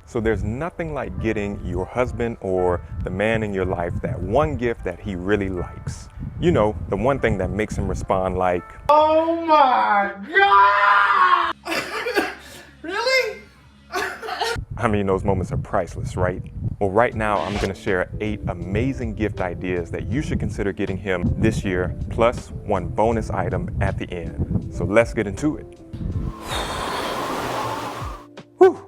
So there's nothing like getting your husband or the man in your life that one gift that he really likes. You know, the one thing that makes him respond like, "Oh my God!" Really? I mean, those moments are priceless, right? Well, right now, I'm gonna share 8 amazing gift ideas that you should consider getting him this year, plus one bonus item at the end. So let's get into it. Whew,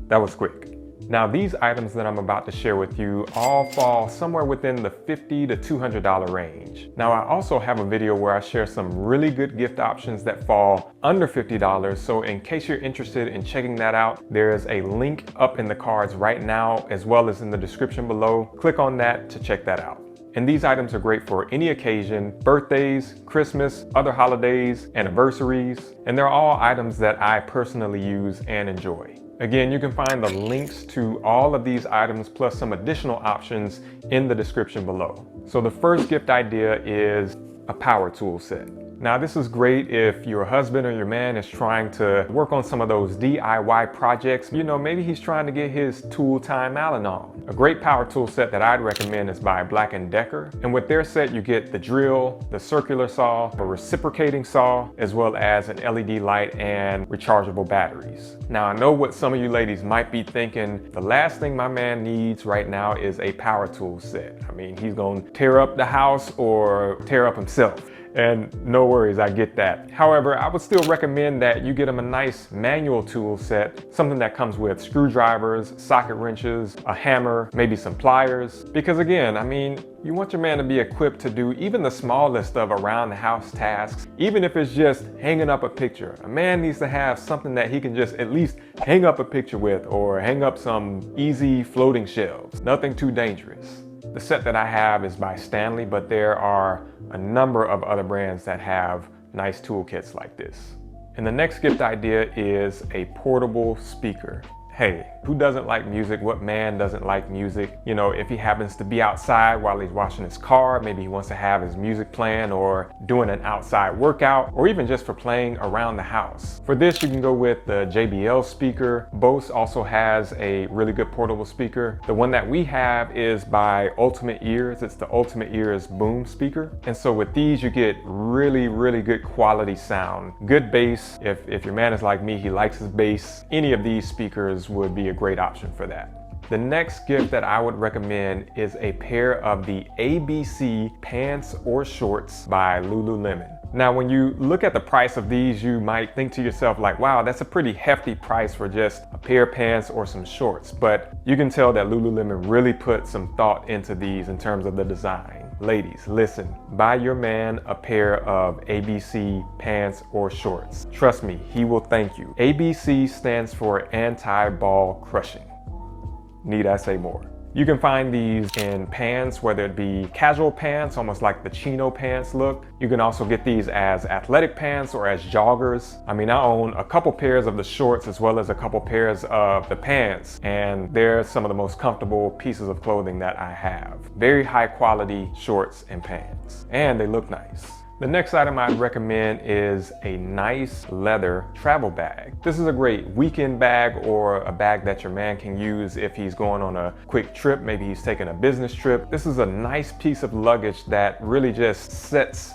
that was quick. Now, these items that I'm about to share with you all fall somewhere within the $50 to $200 range. Now, I also have a video where I share some really good gift options that fall under $50. So in case you're interested in checking that out, there's a link up in the cards right now, as well as in the description below. Click on that to check that out. And these items are great for any occasion: birthdays, Christmas, other holidays, anniversaries, and they're all items that I personally use and enjoy. Again, you can find the links to all of these items plus some additional options in the description below. So the first gift idea is a power tool set. Now, this is great if your husband or your man is trying to work on some of those DIY projects. You know, maybe he's trying to get his tool time Al-Anon. A great power tool set that I'd recommend is by Black & Decker. And with their set, you get the drill, the circular saw, a reciprocating saw, as well as an LED light and rechargeable batteries. Now, I know what some of you ladies might be thinking. The last thing my man needs right now is a power tool set. I mean, he's gonna tear up the house or tear up himself. And no worries, I get that. However, I would still recommend that you get him a nice manual tool set, something that comes with screwdrivers, socket wrenches, a hammer, maybe some pliers. Because again, I mean, you want your man to be equipped to do even the smallest of around the house tasks, even if it's just hanging up a picture. A man needs to have something that he can just at least hang up a picture with, or hang up some easy floating shelves. Nothing too dangerous. The set that I have is by Stanley, but there are a number of other brands that have nice toolkits like this. And the next gift idea is a portable speaker. Hey, who doesn't like music? What man doesn't like music? You know, if he happens to be outside while he's washing his car, maybe he wants to have his music playing or doing an outside workout, or even just for playing around the house. For this, you can go with the JBL speaker. Bose also has a really good portable speaker. The one that we have is by Ultimate Ears. It's the Ultimate Ears boom speaker. And so with these, you get really, really good quality sound, good bass. If your man is like me, he likes his bass, any of these speakers would be a great option for that. The next gift that I would recommend is a pair of the ABC pants or shorts by Lululemon. Now, when you look at the price of these, you might think to yourself like, wow, that's a pretty hefty price for just a pair of pants or some shorts. But you can tell that Lululemon really put some thought into these in terms of the design. Ladies, listen, buy your man a pair of ABC pants or shorts. Trust me, he will thank you. ABC stands for anti-ball crushing. Need I say more? You can find these in pants, whether it be casual pants, almost like the chino pants look. You can also get these as athletic pants or as joggers. I mean, I own a couple pairs of the shorts as well as a couple pairs of the pants, and they're some of the most comfortable pieces of clothing that I have. Very high quality shorts and pants, and they look nice. The next item I'd recommend is a nice leather travel bag. This is a great weekend bag or a bag that your man can use if he's going on a quick trip. Maybe he's taking a business trip. This is a nice piece of luggage that really just sets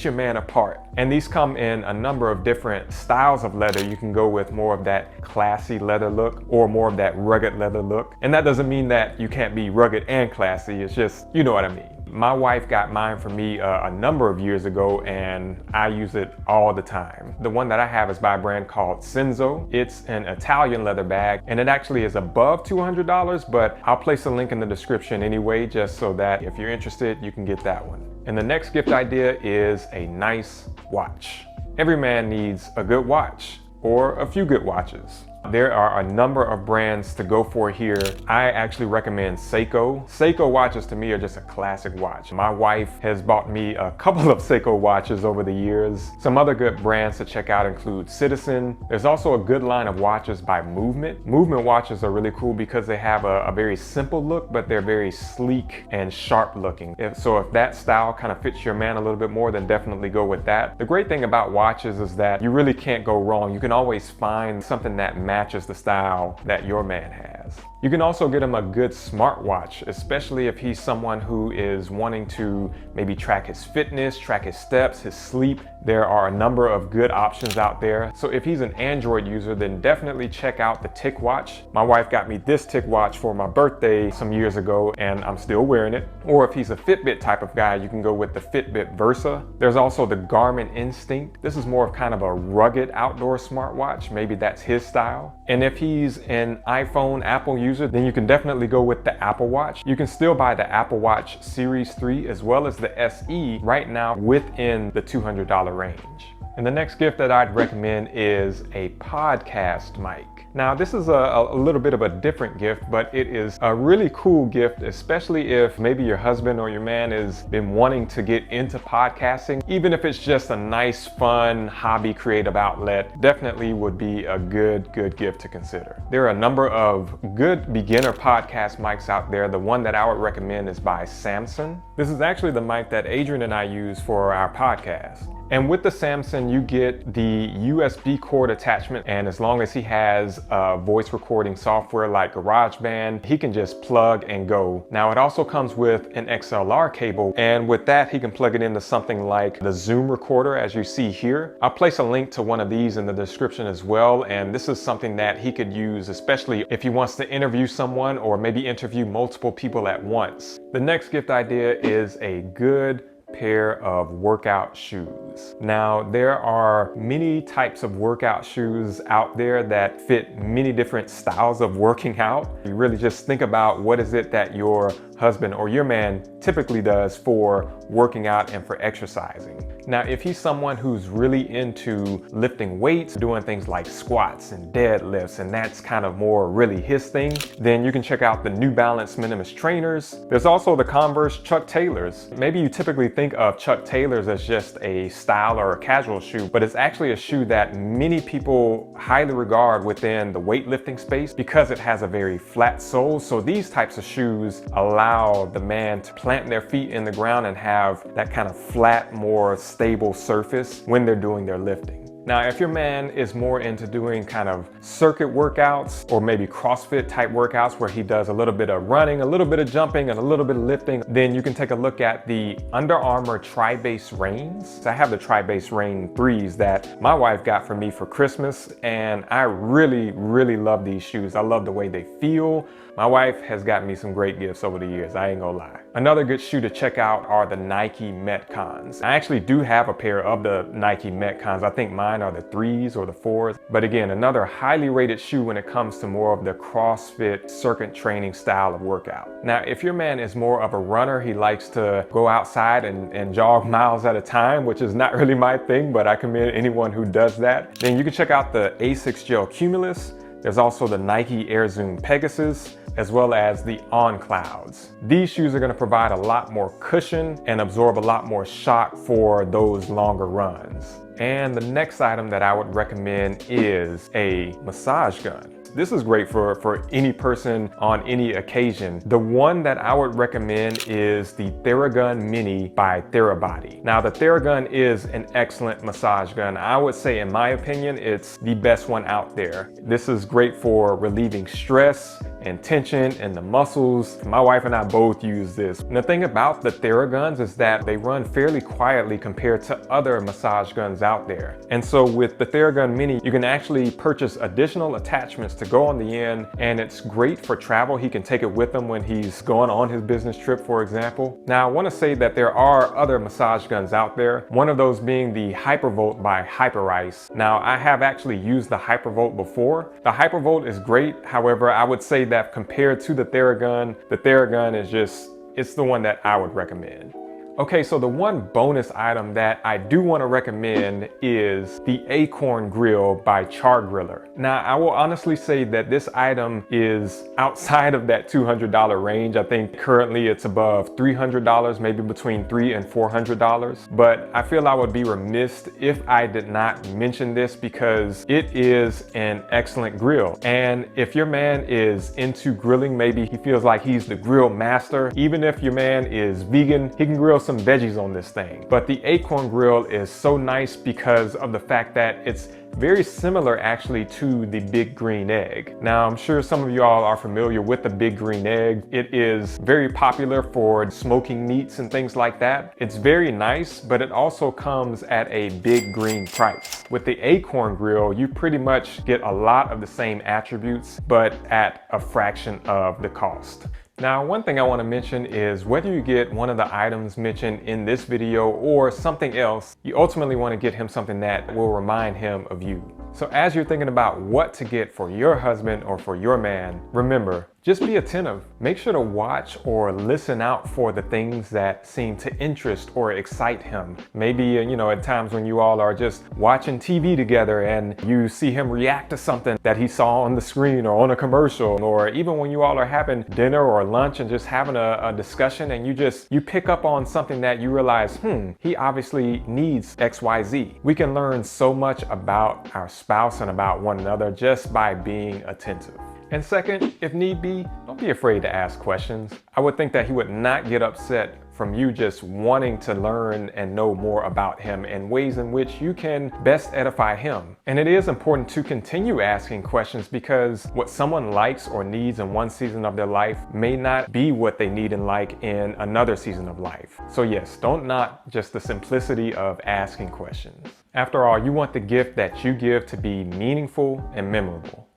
your man apart. And these come in a number of different styles of leather. You can go with more of that classy leather look or more of that rugged leather look. And that doesn't mean that you can't be rugged and classy. It's just, you know what I mean. My wife got mine for me a number of years ago, and I use it all the time. The one that I have is by a brand called Senzo. It's an Italian leather bag, and it actually is above $200, but I'll place a link in the description anyway, just so that if you're interested, you can get that one. And the next gift idea is a nice watch. Every man needs a good watch, or a few good watches. There are a number of brands to go for here. I actually recommend Seiko. Seiko watches to me are just a classic watch. My wife has bought me a couple of Seiko watches over the years. Some other good brands to check out include Citizen. There's also a good line of watches by Movement. Movement watches are really cool because they have a very simple look, but they're very sleek and sharp looking. So if that style kind of fits your man a little bit more, then definitely go with that. The great thing about watches is that you really can't go wrong. You can always find something that matches matches the style that your man has. You can also get him a good smartwatch, especially if he's someone who is wanting to maybe track his fitness, track his steps, his sleep. There are a number of good options out there. So if he's an Android user, then definitely check out the TicWatch. My wife got me this TicWatch for my birthday some years ago, and I'm still wearing it. Or if he's a Fitbit type of guy, you can go with the Fitbit Versa. There's also the Garmin Instinct. This is more of kind of a rugged outdoor smartwatch. Maybe that's his style. And if he's an iPhone, Apple user, then you can definitely go with the Apple Watch. You can still buy the Apple Watch Series 3 as well as the SE right now within the $200 range. And the next gift that I'd recommend is a podcast mic. Now, this is a little bit of a different gift, but it is a really cool gift, especially if maybe your husband or your man has been wanting to get into podcasting. Even if it's just a nice, fun, hobby creative outlet, definitely would be a good gift to consider. There are a number of good beginner podcast mics out there. The one that I would recommend is by Samson. This is actually the mic that Adrian and I use for our podcast. And with the Samson, you get the USB cord attachment, and as long as he has voice recording software like GarageBand, he can just plug and go. Now, it also comes with an XLR cable, and with that, he can plug it into something like the Zoom recorder, as you see here. I'll place a link to one of these in the description as well, and this is something that he could use, especially if he wants to interview someone or maybe interview multiple people at once. The next gift idea is a good pair of workout shoes. Now, there are many types of workout shoes out there that fit many different styles of working out. You really just think about what is it that your husband or your man typically does for working out and for exercising. Now, if he's someone who's really into lifting weights, doing things like squats and deadlifts, and that's kind of more really his thing, then you can check out the New Balance Minimus trainers. There's also the Converse Chuck Taylors. Maybe you typically think of Chuck Taylors as just a style or a casual shoe, but it's actually a shoe that many people highly regard within the weightlifting space because it has a very flat sole. So these types of shoes allow the man to plant their feet in the ground and have that kind of flat, more stable surface when they're doing their lifting. Now, if your man is more into doing kind of circuit workouts or maybe CrossFit type workouts where he does a little bit of running, a little bit of jumping, and a little bit of lifting, then you can take a look at the Under Armour Tri-Base Reigns. I have the Tri-Base Reign 3s that my wife got for me for Christmas, and I really love these shoes. I love the way they feel. My wife has gotten me some great gifts over the years, I ain't gonna lie. Another good shoe to check out are the Nike Metcons. I actually do have a pair of the Nike Metcons. I think mine are the 3s or the 4s. But again, another highly rated shoe when it comes to more of the CrossFit circuit training style of workout. Now, if your man is more of a runner, he likes to go outside and jog miles at a time, which is not really my thing, but I commend anyone who does that. Then you can check out the Asics Gel Cumulus. There's also the Nike Air Zoom Pegasus, as well as the On Clouds. These shoes are gonna provide a lot more cushion and absorb a lot more shock for those longer runs. And the next item that I would recommend is a massage gun. This is great for any person on any occasion. The one that I would recommend is the Theragun Mini by Therabody. Now, the Theragun is an excellent massage gun. I would say, in my opinion, it's the best one out there. This is great for relieving stress and tension in the muscles. My wife and I both use this. And the thing about the Theraguns is that they run fairly quietly compared to other massage guns out there. And so with the Theragun Mini, you can actually purchase additional attachments to go on the end, and it's great for travel. He can take it with him when he's going on his business trip, for example. Now, I want to say that there are other massage guns out there, one of those being the Hypervolt by Hyperice. Now, I have actually used the Hypervolt before. The Hypervolt is great. However, I would say that compared to the Theragun is just, it's the one that I would recommend. Okay, so the one bonus item that I do want to recommend is the Akorn Grill by Char-Griller. Now, I will honestly say that this item is outside of that $200 range. I think currently it's above $300, maybe between $300 and $400. But I feel I would be remiss if I did not mention this because it is an excellent grill. And if your man is into grilling, maybe he feels like he's the grill master. Even if your man is vegan, he can grill some veggies on this thing. But the Akorn Grill is so nice because of the fact that it's very similar actually to the Big Green Egg. Now, I'm sure some of you all are familiar with the Big Green Egg. It is very popular for smoking meats and things like that. It's very nice, but it also comes at a big green price. With the Akorn Grill, you pretty much get a lot of the same attributes, but at a fraction of the cost. Now, one thing I want to mention is whether you get one of the items mentioned in this video or something else, you ultimately want to get him something that will remind him of you. So as you're thinking about what to get for your husband or for your man, remember, just be attentive. Make sure to watch or listen out for the things that seem to interest or excite him. Maybe, at times when you all are just watching TV together and you see him react to something that he saw on the screen or on a commercial, or even when you all are having dinner or lunch and just having a discussion and you pick up on something that you realize, he obviously needs XYZ. We can learn so much about our spouse and about one another just by being attentive. And second, if need be, don't be afraid to ask questions. I would think that he would not get upset from you just wanting to learn and know more about him and ways in which you can best edify him. And it is important to continue asking questions because what someone likes or needs in one season of their life may not be what they need and like in another season of life. So yes, don't knock just the simplicity of asking questions. After all, you want the gift that you give to be meaningful and memorable.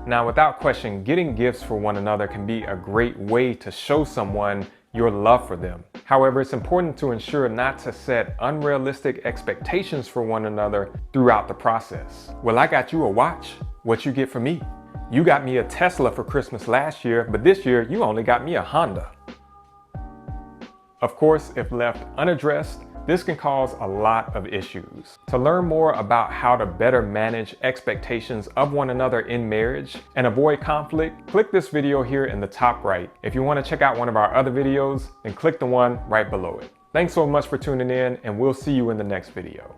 Now, without question, getting gifts for one another can be a great way to show someone your love for them. However, it's important to ensure not to set unrealistic expectations for one another throughout the process. Well, I got you a watch. What you get for me? You got me a Tesla for Christmas last year, but this year you only got me a Honda. Of course, if left unaddressed, this can cause a lot of issues. To learn more about how to better manage expectations of one another in marriage and avoid conflict, click this video here in the top right. If you want to check out one of our other videos, then click the one right below it. Thanks so much for tuning in, and we'll see you in the next video.